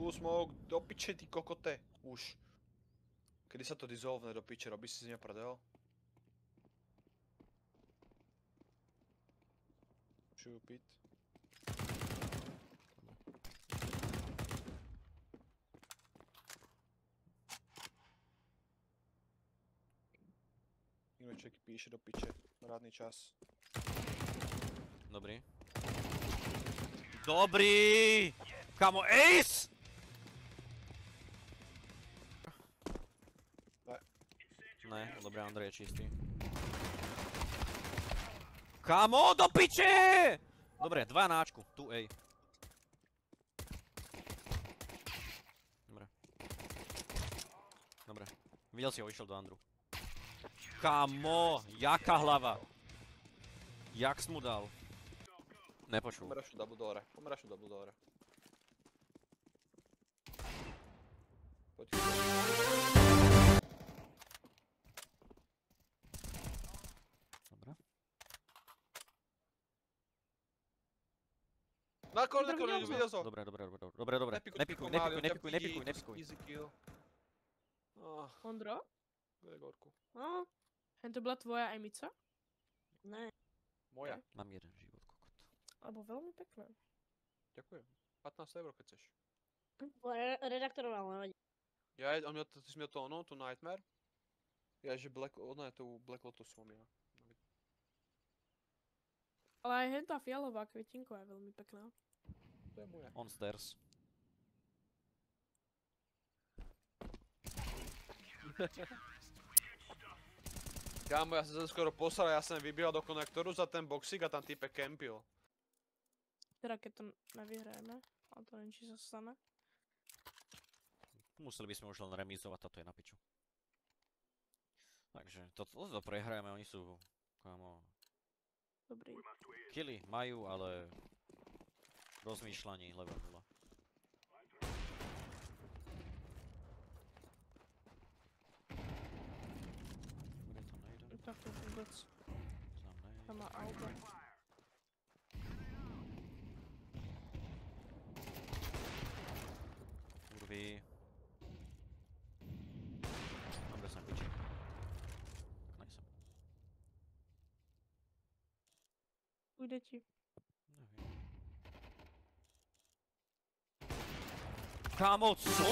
Full smoke, do piče ty kokote. Už. Kedy sa to dissolvne do piče, robíš si z mňa prdel? Šupit. Inoček píše do piče, rádny čas. Dobrý. Dobrý! Kamo, ace! Ne, dobré, Andrej je čistý. Kamo, do piče! Dobre, 2 na Ačku, tu A. Dobre. Dobre. Videl si ho, išiel do Andru. Kamo, jaká hlava. Jak si mu dal? Nepočul. Pomeraš u double doore. Poď. Dobre. Na kole, videl som. Dobre. Nepikuj. Easy kill. Ondro? Gregorku. No, jen to byla tvoje Emica? Ne. Moja. Mám jeden život, kokot. Alebo velmi pěkné. Ďakujem. 15 € keď chceš. Redaktoroval, nevadí. Ja, ty si měl to ono, tu Nightmare? Ja, že tu Black Lotus mám ja. Ale aj hen tá fialová květinka je velmi pěkná. To je moja. On stairs. Kámo, ja som sa skoro posral, ja som vybíjal do konektoru za ten boxík a tam týpek campil. Teda keď to nevyhrajeme, ale to nevím, či sa stane. Museli by sme už len remizovať, táto je na piču. Takže toto prehrajeme, oni sú, kámo... Dobrý. Killy majú, ale... rozmýšľaní level 0. Kde to nejde? Tak to vůbec. Tam nejde. Tam má auto. Kurvy. Dobre som piči. Tak nejsem. Půjde ti. Kámo, co?